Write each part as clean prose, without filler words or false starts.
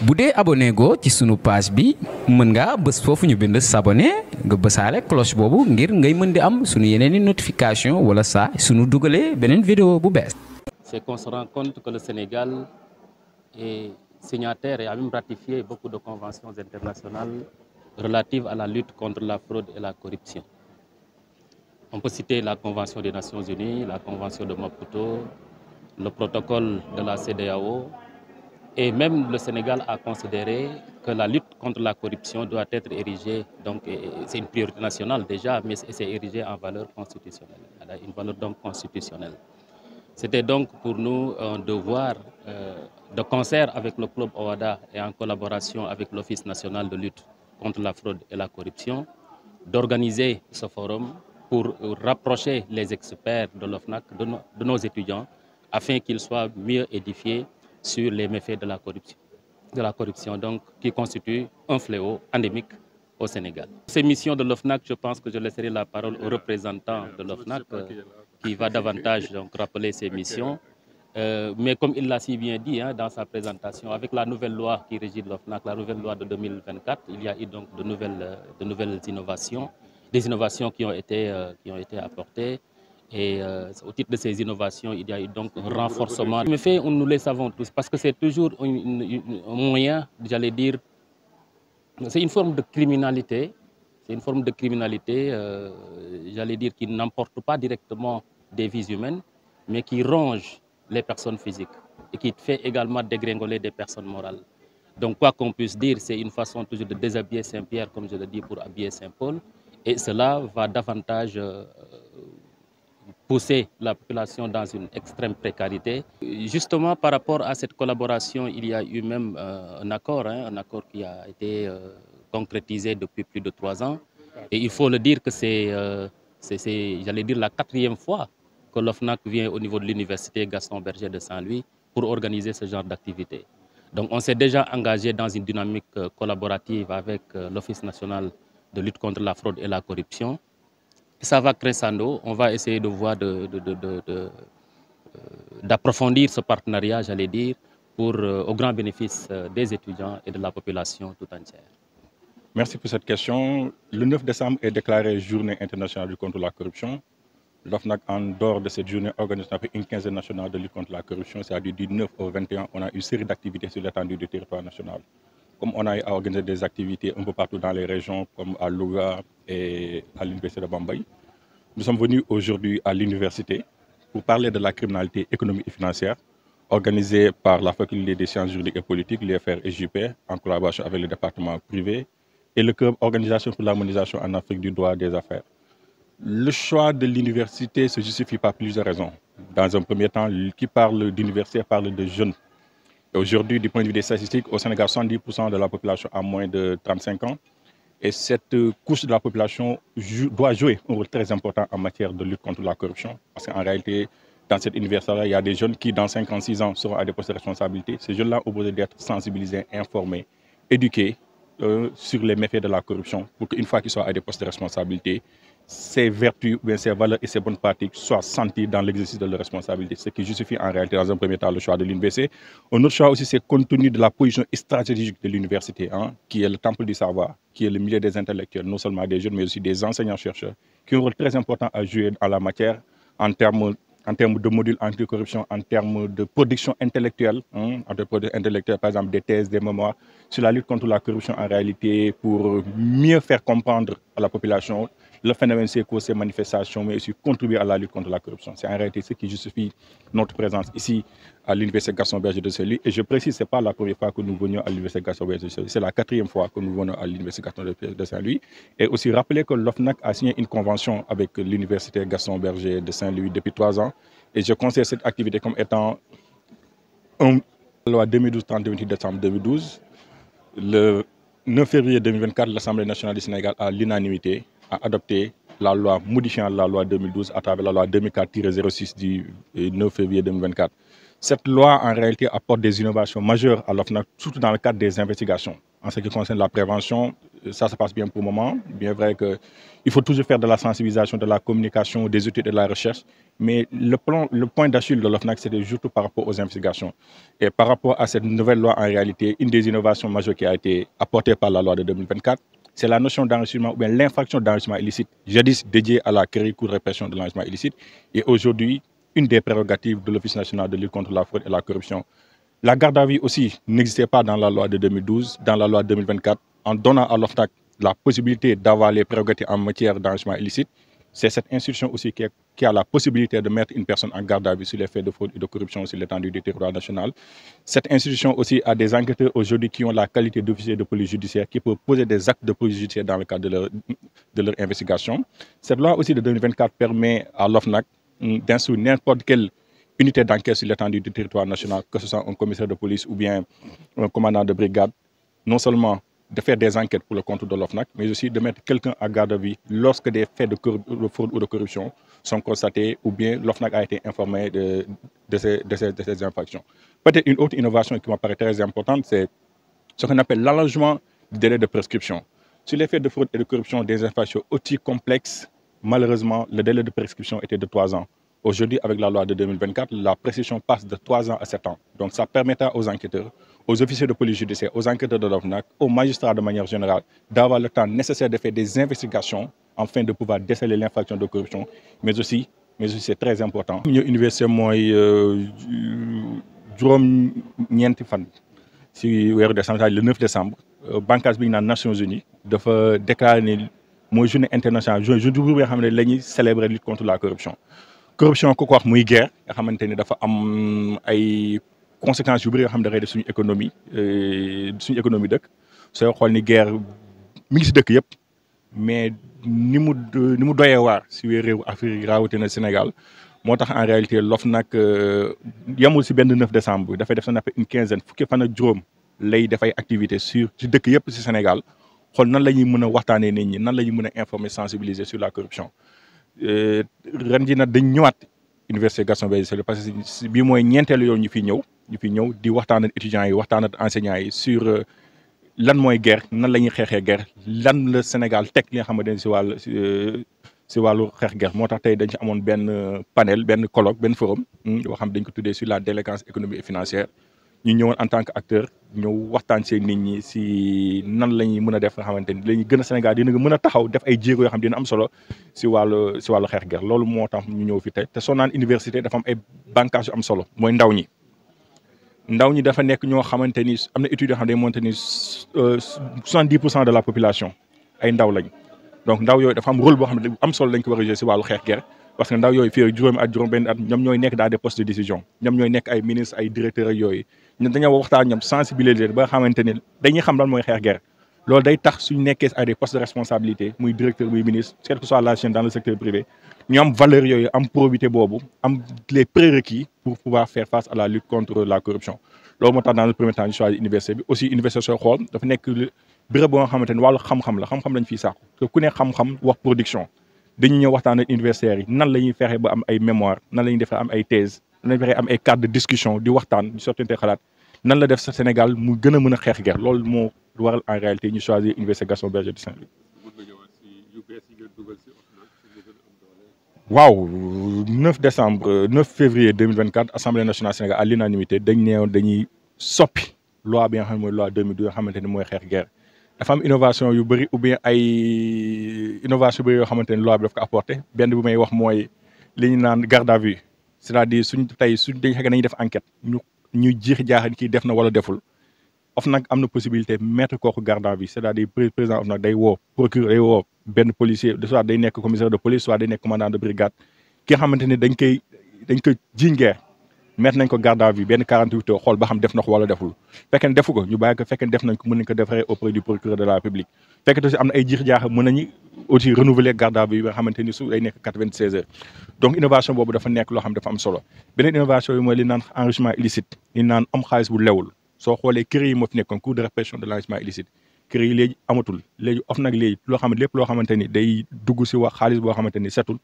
bu dee abonné go ci sunu page bi mën ngaa bës foofu ñu bind s'abonner nga bësaale cloche boobu ngir ngay mën di am sunu yeneeni notification wala saa sunu dugalee beneen vidéo bu bees. C'est qu'on se rend compte que le Sénégal est signataire et a même ratifié beaucoup de conventions internationales relatives à la lutte contre la fraude et la corruption. On peut citer la Convention des Nations Unies, la Convention de Maputo, le protocole de la CEDEAO, et même le Sénégal a considéré que la lutte contre la corruption doit être érigée, donc c'est une priorité nationale déjà, mais c'est érigé en valeur constitutionnelle, une valeur donc constitutionnelle. C'était donc pour nous un devoir de concert avec le Club OHADA et en collaboration avec l'Office national de lutte contre la fraude et la corruption, d'organiser ce forum pour rapprocher les experts de l'OFNAC de nos étudiants afin qu'ils soient mieux édifiés sur les méfaits de la corruption donc, qui constitue un fléau endémique au Sénégal. Ces missions de l'OFNAC, je pense que je laisserai la parole au représentant de l'OFNAC qui va davantage donc, rappeler ces missions. Mais comme il l'a si bien dit dans sa présentation, avec la nouvelle loi qui régit l'OFNAC, la nouvelle loi de 2024, il y a eu donc de nouvelles innovations, des innovations qui ont été apportées. Et au titre de ces innovations, il y a eu donc un renforcement. Les faits, nous les savons tous, parce que c'est toujours un moyen, j'allais dire, c'est une forme de criminalité. C'est une forme de criminalité, j'allais dire, qui n'emporte pas directement des vies humaines, mais qui ronge les personnes physiques et qui fait également dégringoler des personnes morales. Donc, quoi qu'on puisse dire, c'est une façon toujours de déshabiller Saint-Pierre, comme je le dis, pour habiller Saint-Paul. Et cela va davantage pousser la population dans une extrême précarité. Justement, par rapport à cette collaboration, il y a eu même un accord qui a été concrétisé depuis plus de 3 ans. Et il faut le dire que c'est, j'allais dire, la 4e fois que l'OFNAC vient au niveau de l'université Gaston Berger de Saint-Louis pour organiser ce genre d'activité. Donc on s'est déjà engagé dans une dynamique collaborative avec l'Office national de lutte contre la fraude et la corruption. Ça va crescendo, on va essayer de voir d'approfondir ce partenariat, j'allais dire, au grand bénéfice des étudiants et de la population tout entière. Merci pour cette question. Le 9 décembre est déclaré Journée internationale de lutte contre la corruption. L'OFNAC, en dehors de cette journée, organise une quinzaine nationale de lutte contre la corruption, c'est-à-dire du 9 au 21, on a une série d'activités sur l'étendue du territoire national. Comme on a organisé des activités un peu partout dans les régions, comme à Louga et à l'Université de Bambay, nous sommes venus aujourd'hui à l'université pour parler de la criminalité économique et financière organisée par la Faculté des sciences juridiques et politiques, l'UFR et JP, en collaboration avec le département privé et le club Organisation pour l'harmonisation en Afrique du droit des affaires. Le choix de l'université se justifie par plusieurs raisons. Dans un premier temps, qui parle d'université parle de jeunes. Aujourd'hui, du point de vue des statistiques, au Sénégal, 70% de la population a moins de 35 ans. Et cette couche de la population doit jouer un rôle très important en matière de lutte contre la corruption. Parce qu'en réalité, dans cette université-là, il y a des jeunes qui, dans 56 ans, seront à des postes de responsabilité. Ces jeunes-là ont besoin d'être sensibilisés, informés, éduqués sur les méfaits de la corruption pour qu'une fois qu'ils soient à des postes de responsabilité, ces vertus, ces valeurs et ces bonnes pratiques soient senties dans l'exercice de leurs responsabilités, ce qui justifie en réalité dans un premier temps le choix de l'université. Un autre choix aussi, c'est compte tenu de la position stratégique de l'université, qui est le temple du savoir, qui est le milieu des intellectuels, non seulement des jeunes, mais aussi des enseignants-chercheurs, qui ont un rôle très important à jouer en la matière en termes de modules anticorruption, en termes de production intellectuelle, par exemple des thèses, des mémoires, sur la lutte contre la corruption en réalité, pour mieux faire comprendre à la population le phénomène, c'est quoi ces manifestations, mais aussi contribuer à la lutte contre la corruption. C'est en réalité ce qui justifie notre présence ici à l'Université Gaston Berger de Saint-Louis. Et je précise, ce n'est pas la première fois que nous venions à l'Université Gaston Berger de Saint-Louis, c'est la 4e fois que nous venons à l'Université Gaston Berger de Saint-Louis. Et aussi rappeler que l'OFNAC a signé une convention avec l'Université Gaston Berger de Saint-Louis depuis 3 ans. Et je considère cette activité comme étant la loi 2012-30 décembre 2012. Le 9 février 2024, l'Assemblée nationale du Sénégal, à l'unanimité, a adopté la loi modifiant la loi 2012 à travers la loi 2004-06 du 9 février 2024. Cette loi, en réalité, apporte des innovations majeures à l'OFNAC, surtout dans le cadre des investigations, en ce qui concerne la prévention, ça se passe bien pour le moment. Bien vrai qu'il faut toujours faire de la sensibilisation, de la communication, des études et de la recherche. Mais le point d'Achille de l'OFNAC, c'était surtout par rapport aux investigations. Et par rapport à cette nouvelle loi, en réalité, une des innovations majeures qui a été apportée par la loi de 2024, c'est la notion d'enrichissement ou bien l'infraction d'enrichissement illicite, jadis dédiée à la Cour de répression de l'enrichissement illicite, et aujourd'hui une des prérogatives de l'Office national de lutte contre la fraude et la corruption. La garde à vue aussi n'existait pas dans la loi de 2012, dans la loi de 2024, en donnant à l'OFNAC la possibilité d'avoir les prérogatives en matière d'enrichissement illicite. C'est cette institution aussi qui a la possibilité de mettre une personne en garde à vue sur les faits de fraude et de corruption sur l'étendue du territoire national. Cette institution aussi a des enquêteurs aujourd'hui qui ont la qualité d'officier de police judiciaire, qui peuvent poser des actes de police judiciaire dans le cadre de leur investigation. Cette loi aussi de 2024 permet à l'OFNAC d'instruire n'importe quelle unité d'enquête sur l'étendue du territoire national, que ce soit un commissaire de police ou bien un commandant de brigade, non seulement de faire des enquêtes pour le compte de l'OFNAC, mais aussi de mettre quelqu'un à garde à vue lorsque des faits de fraude ou de corruption sont constatés ou bien l'OFNAC a été informé de ces infractions. Peut-être une autre innovation qui m'apparaît très importante, c'est ce qu'on appelle l'allongement du délai de prescription. Sur les faits de fraude et de corruption des infractions aussi complexes, malheureusement, le délai de prescription était de 3 ans. Aujourd'hui, avec la loi de 2024, la prescription passe de 3 ans à 7 ans. Donc ça permettra aux enquêteurs, aux officiers de police judiciaire, aux enquêteurs de l'OFNAC, aux magistrats de manière générale, d'avoir le temps nécessaire de faire des investigations afin de pouvoir déceler l'infraction de corruption. Mais aussi c'est très important. L'université mooy juróom-ñeenti fan si weeru décembre, le 9 décembre, bànqaas bi ñu naan Nations Unies dafa déclaré ni mooy journée internationale jour bi nga xam ne la ñuy célébrer lutte contre la corruption. Corruption ku ko wax muy guerre nga xamante ni dafa am ay conséquences yu bëri yoo xam ne dafay def suñu économie dëkk sooy xool ni guerre mi ngi si dëkk yëpp mais ni mu doyee waar si réewu Afrique rawatina Sénégal moo tax en réalité l'OFNAC yamul si benn 9 décembre bi dafay def sa une quinzaine fukki fan ak juróom lay dafay activité si dëkk yëpp si Sénégal xool nan la ñuy mën a waxtaanee nit ñi nan la ñuy mën a informer sensibiliser sur la corruption. ren ji nag dañ ñëwaat université Gaston Berger Sèye parce que bii mooy ñeenteelu yoon ñu fi ñëw di waxtaan ak étudiants yi waxtaan ak enseignants yi sur lan mooy guerre nan la ñuy xeexee guerre lan la Sénégal teg li nga xamante ne si wàllu xeex guerre moo tax tey dañ ci amoon benn panel benn colloque benn forum yoo xam dañ ko tuddee sur la délinquance économique et financière ñu ñëwoon en tant que acteur ñëw waxtaan see nit ñi si nan la ñuy mën a def nga xamante ni la ñuy gën a Sénégal dina mën a taxaw def ay jéego yoo xam dina am solo si wàllu xeex guerre loolu moo tax ñu ñëw fi tey te soo naan université dafa am ay bànqaas yu am solo mooy ndaw ñi dafa nekk ñoo xamante ni am na études yoo xam ne day monté ni 70% de la population ay ndaw lañ donc ndaw yooyu dafa am rôle boo xam ne am solo lañ ko war a jouer si wàllu xeex guerre parce que ndaw yooyu fii juróomi at juróom-benn at ñoom ñooy nekk dans des postes de décision ñoom ñooy nekk ay ministres ay directeurs ak yooyu ñun dañoo waxtaan ñoom sensibiliser ba nga xamante ni dañuy xam lan mooy xeex guerre loolu day tax suñu nekkee ay des postes de responsabilité muy directeur muy ministre quelle que soit la chaîne dans le secteur privé ñu am valeur yooyu am probité boobu am les prérequis pour pouvoir faire face à la lutte contre la corruption loolu moo tax dans le premier temps ñu choisir université bi aussi université sooy xool dafa nekk béréb boo nga xamante ni wàllu xam-xam lañ fiy sàkku te ku ne xam-xam wax production dañuy ñëw waxtaan ak universitaires yi nan la ñuy fexe ba am ay mémoire nan la ñuy defee am ay thèse nan la ñuy fexe am ay cadre de discussion di waxtaan di sottante xalaat nan la def sa Sénégal mu gën a mën a xeex guerre loolu moo waral en réalité ñu choisir université Gaston Berger de Saint-Louis. waaw 9 février 2024 assemblée nationale Sénégal à l'unanimité dañ ne dañuy soppi loi bi nga xam ne mooy loi 2012 nga xamante ni mooy xeex guerre. dafa am innovation yu bëri ou bien ay innovation yu bëri yoo xamante ne loi bi daf ko apporté benn bu may wax mooy li ñu naan garde à vue c'est-à-dire suñ dañ xëy nañuy def enquête ñu jiix jaaxal kii def na wala deful OFNAC am na possibilité mettre kooku garde à vue c'est-à-dire président OFNAC day woo procureur day woo benn policier soit day nekk commissaire de police soit day nekk commandant de brigade ki nga xamante ne dañ koy jiiñ guerre mettre nañ ko garde à vue benn 48 heures xool ba xam def na ko wala deful fekkee defu ko ñu bàyyi ko fekkee def nañ ko mën nañ ko defaree auprès du procureur de la République fekkee aussi am na ay jiix jaaxa mën nañu aussi renouveler garde à vue yi nga xamante ni su day nekk 96 heures donc innovation boobu dafa nekk loo xam dafa am solo beneen innovation yi mooy li naan enrichissement illicite li naan am xaalis bu lewul soo xoolee CREI yi moo fi nekkoon cour de répression de l'enrichissement illicite CREI yi léegi amatul léegi OFNAC léegi loo xam ne lépp loo xamante ni day dugg si wax xaalis boo xamante ni setul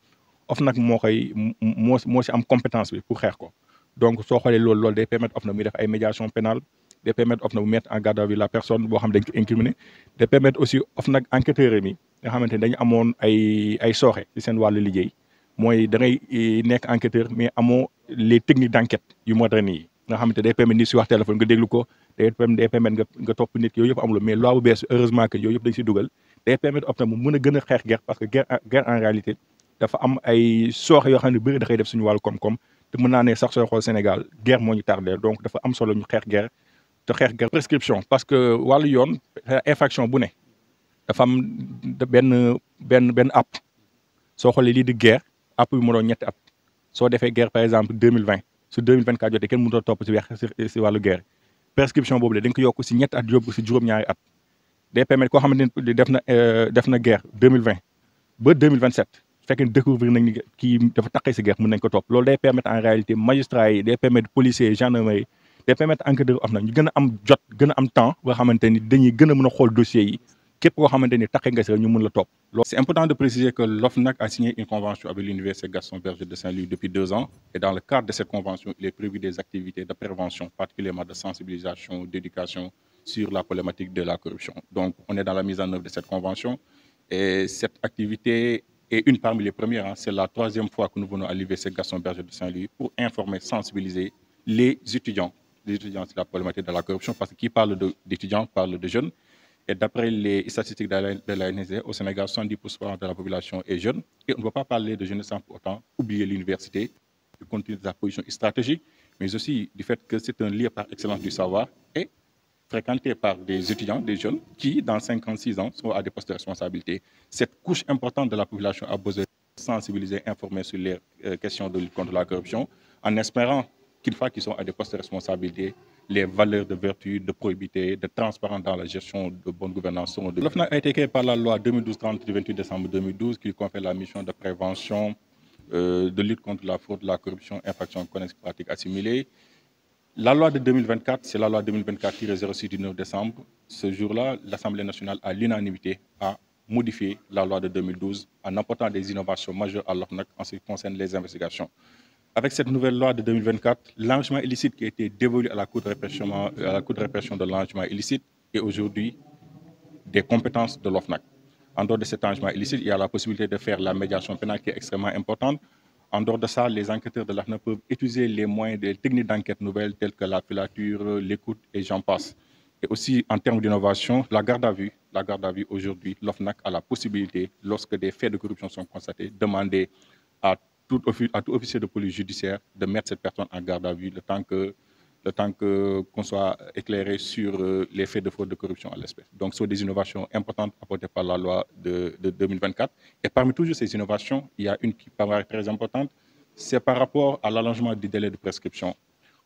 OFNAC moo si am compétence bi pour xeex ko donc soo xoolee loolu day permettre OFNAC muy def ay médiation pénale day permettre OFNAC bu mettre en garde à vue la personne boo xam dañ ko incriminer day permettre aussi OFNAC enquêteurs yi nga xamante ne dañu amoon ay sooxe ci seen wàllu liggéey mooy da ngay nekk enquêteur mais amoo les techniques d'enquête yu moderne yi nga xamante day permettre nit si wax téléphone nga déglu ko day permettre nga topp nit yooyu yëpp amuloo mais loi bu bees heureusement que yooyu yëpp dañ si dugal day permettre OFNAC mu mën a gën a xeex guerre parce que guerre en réalité dafa am ay sooxe yoo xam ne bëri dafay def suñu wàllu koom-koom te mën naa ne sax sooy xool Sénégal guerre moo ñu tardé donc dafa am solo ñu xeex guerre te xeex guerre prescription parce que wàllu yoon infraction bu ne dafa am benn app soo xoolee lii di guerre app bi mu doon ñetti at soo defee guerre par exemple 2020 su 2024 jotee kenn mënut a topp si wàllu guerre prescription boobu la dañ ko yokk si ñetti at yóbbu si juróom-ñaari at day permettre koo xamante ne def na guerre 2020 ba 2027 fekkee ne découvrir nañ ni kii dafa taqee si guerre mën nañ ko topp loolu day permettre en réalité magistrats yi day permettre policiers gendarmerie day permettre enquêteurs OFNAC ñu gën a am jot gën a am temps boo xamante ni dañuy gën a mën a xool dossiers yi képp koo xamante ni taqee nga si ñu mën la topp. C'est important de préciser que l'OFNAC a signé une convention avec l'Université Gaston Berger de Saint-Louis depuis 2 ans et dans le cadre de cette convention il est prévu des activités de prévention particulièrement de sensibilisation d'éducation sur la problématique de la corruption. Donc on est dans la mise en œuvre de cette convention et cette activité est une parmi les premières. C'est la 3e fois que nous venons à l'Université Gaston Berger de Saint-Louis pour informer, sensibiliser les étudiants sur la problématique de la corruption parce que qui parle d'étudiants parle de jeunes. Et d'après les statistiques de l'ANSD, au Sénégal, 70% de la population est jeune. Et on ne peut pas parler de jeunesse sans pour autant oublier l'université, du contenu de sa position stratégique, mais aussi du fait que c'est un lieu par excellence du savoir et fréquenté par des étudiants, des jeunes, qui, dans 56 ans, sont à des postes de responsabilité. Cette couche importante de la population a besoin de sensibiliser, informer sur les questions de lutte contre la corruption, en espérant qu'une fois qu'ils sont à des postes de responsabilité, les valeurs de vertu, de probité, de transparence dans la gestion de bonne gouvernance seront de... L'OFNAC a été créé par la loi 2012-30 du 28 décembre 2012 qui confère la mission de prévention, de lutte contre la fraude, la corruption, infractions connexes, pratiques assimilées. La loi de 2024, c'est la loi 2024-06 du 9 décembre. Ce jour-là, l'Assemblée nationale, à l'unanimité, a modifié la loi de 2012 en apportant des innovations majeures à l'OFNAC en ce qui concerne les investigations. Avec cette nouvelle loi de 2024, l'enrichissement illicite qui a été dévolu à la Cour de répression de l'enrichissement illicite est aujourd'hui des compétences de l'OFNAC. En dehors de cet enrichissement illicite, il y a la possibilité de faire la médiation pénale qui est extrêmement importante. En dehors de ça, les enquêteurs de l'OFNAC peuvent utiliser les moyens des techniques d'enquête nouvelles telles que la filature, l'écoute et j'en passe. Et aussi, en termes d'innovation, la garde à vue aujourd'hui, l'OFNAC a la possibilité, lorsque des faits de corruption sont constatés, de demander à tout officier de police judiciaire de mettre cette personne en garde à vue le temps qu'on soit éclairé sur les faits de fraude de corruption à l'espèce. Donc, ce sont des innovations importantes apportées par la loi de 2024. Et parmi toutes ces innovations, il y a une qui paraît très importante, c'est par rapport à l'allongement du délai de prescription.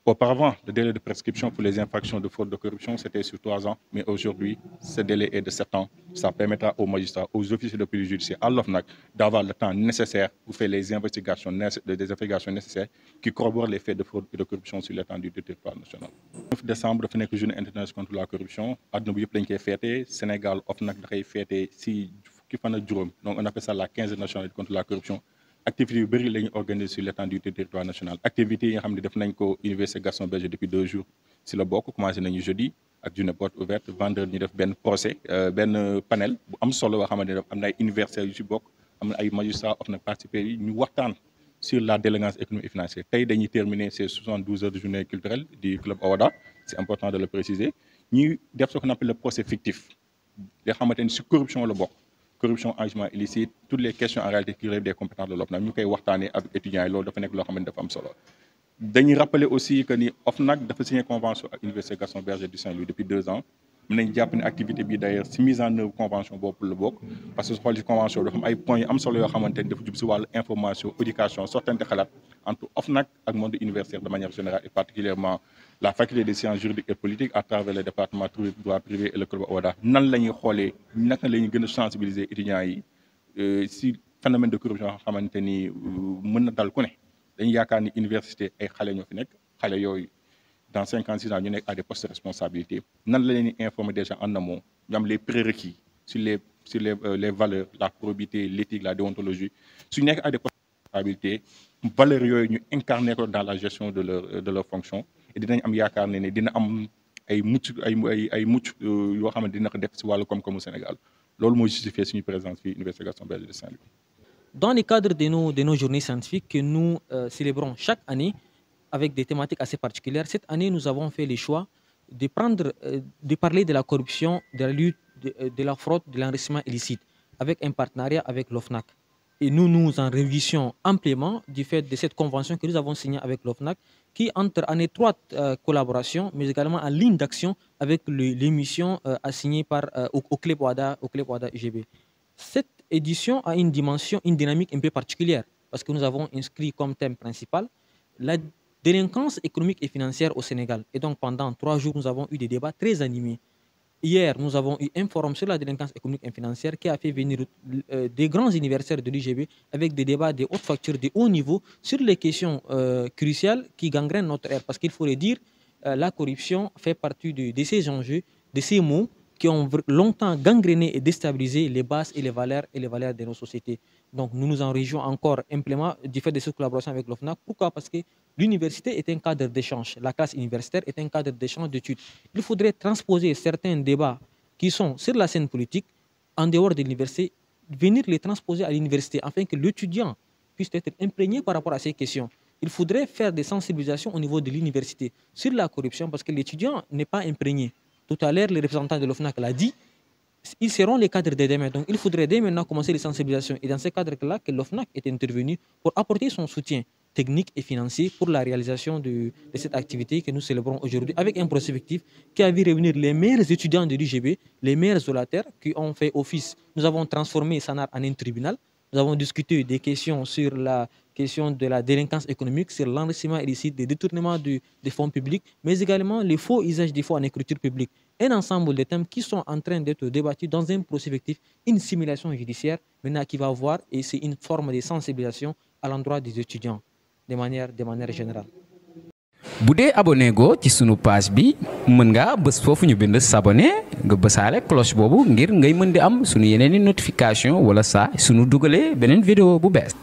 Auparavant, le délai de prescription pour les infractions de fraude de corruption, c'était sur 3 ans, mais aujourd'hui, ce délai est de 7 ans. Ça permettra aux magistrats, aux officiers de police judiciaire, à l'OFNAC, d'avoir le temps nécessaire pour faire les investigations nécessaires qui corroborent les faits de fraude et de corruption sur l'étendue du territoire national. Le 9 décembre, dafa nekk journée internationale contre la corruption. Àdduna bi yëpp dañ koy fêté. Sénégal, OFNAC dafay fêté si fukki fan ak juróom. Donc on appelle ça la 15e nationale contre la corruption. Activités yu bëri la ñu organiser sur l'étendue du territoire national activités yi nga xam ne def nañ ko Université Gaston Berger depuis 2 jours si la bokk commencé nañu jeudi ak journée porte ouverte vendredi ñu def benn procès benn panel bu am solo boo xamante ne am na ay universitaires yu si bokk am na ay magistrats OFNAC participé yi ñu waxtaan sur la délinquance économique et financière tey dañuy terminer ces 72 heures de journée culturelle du club Awada c'est important de le préciser ñuy def ce qu'on appelle le procès fictif nga xamante ne si corruption la bokk corruption, enrichissement illicite, toutes les questions en réalité qui relèvent des compétences de l'OFNAC. Nous avons parlé avec les étudiants et l'autre, nous avons dañuy rappeler aussi que ni OFNAC dafa signé convention avec l'Université Gaston Berger du Saint-Louis depuis 2 ans. Mën nañ jàpp ne activité bi d'ailleurs si mise en œuvre convention boobu la bokk parce que su xool ci convention dafa am ay points yu am solo yoo xamante ni dafa jub si wàllu information éducation sottante xalaat entre OFNAC ak monde universitaire de manière générale et particulièrement la faculté des sciences juridiques et politiques à travers le département droit privé et le club Awada nan la ñuy xoolee naka la ñuy gën a sensibiliser étudiants yi si phénomène de corruption yoo xamante ni mën na dal ku ne dañuy yaakaar ni université ay xale ñoo fi nekk xale yooyu dans 56 ans ñu nekk à des postes de responsabilité nan la leen di informer déjà en amont ñu am les prérequis sur les valeurs la probité l'éthique la déontologie su ñu nekk à des postes de responsabilité valeurs yooyu ñu incarner ko dans la gestion de leur fonction et dinañ am yaakaar ne dina am ay mucc yoo xamante dina ko def si wàllu koom-koomu Sénégal loolu mooy justifier suñu présence fii Université Gaston Berger de Saint-Louis. Dans le cadre de nos journées scientifiques que nous célébrons chaque année avec des thématiques assez particulières, cette année nous avons fait le choix de parler de la corruption, de la lutte, de la fraude, de l'enrichissement illicite, avec un partenariat avec l'OFNAC. Et nous nous en réjouissons amplement du fait de cette convention que nous avons signée avec l'OFNAC, qui entre en étroite collaboration, mais également en ligne d'action avec les missions assignées au Club WADA UGB. Cette édition a une dimension, une dynamique un peu particulière, parce que nous avons inscrit comme thème principal la délinquance économique et financière au Sénégal. Et donc pendant 3 jours, nous avons eu des débats très animés. Hier, nous avons eu un forum sur la délinquance économique et financière qui a fait venir des grands universitaires de l'UGB avec des débats de haute facture, de haut niveau, sur les questions cruciales qui gangrènent notre ère. Parce qu'il faut le dire, la corruption fait partie de ces enjeux, de ces mots qui ont longtemps gangréné et déstabilisé les bases et les valeurs de nos sociétés. Donc nous nous en réjouissons encore amplement du fait de cette collaboration avec l'OFNAC. Pourquoi? Parce que l'université est un cadre d'échange. La classe universitaire est un cadre d'échange d'études. Il faudrait transposer certains débats qui sont sur la scène politique, en dehors de l'université, venir les transposer à l'université afin que l'étudiant puisse être imprégné par rapport à ces questions. Il faudrait faire des sensibilisations au niveau de l'université sur la corruption parce que l'étudiant n'est pas imprégné. Tout à l'heure, les représentants de l'OFNAC l'ont dit, ils seront les cadres de demain. Donc, il faudrait dès maintenant commencer les sensibilisations. Et dans ce cadre-là, que l'OFNAC est intervenu pour apporter son soutien technique et financier pour la réalisation de cette activité que nous célébrons aujourd'hui avec un prospectif qui a vu réunir les meilleurs étudiants de l'UGB, les meilleurs zolataires qui ont fait office. Nous avons transformé Sanar en un tribunal. Nous avons discuté des questions sur la question de la délinquance économique, sur l'enrichissement illicite, des détournements des fonds publics, mais également les faux usages des fonds en écriture publique. Un ensemble de thèmes qui sont en train d'être débattus dans un prospectif, une simulation judiciaire, maintenant qui va avoir, et c'est une forme de sensibilisation à l'endroit des étudiants, de manière générale. bu dee abonné go ci sunu page bi mën nga bës foofu ñu bind s'abonner nga bësaale cloche boobu ngir ngay mën di am sunu yeneeni notification wala saa sunu dugalee beneen vidéo bu bees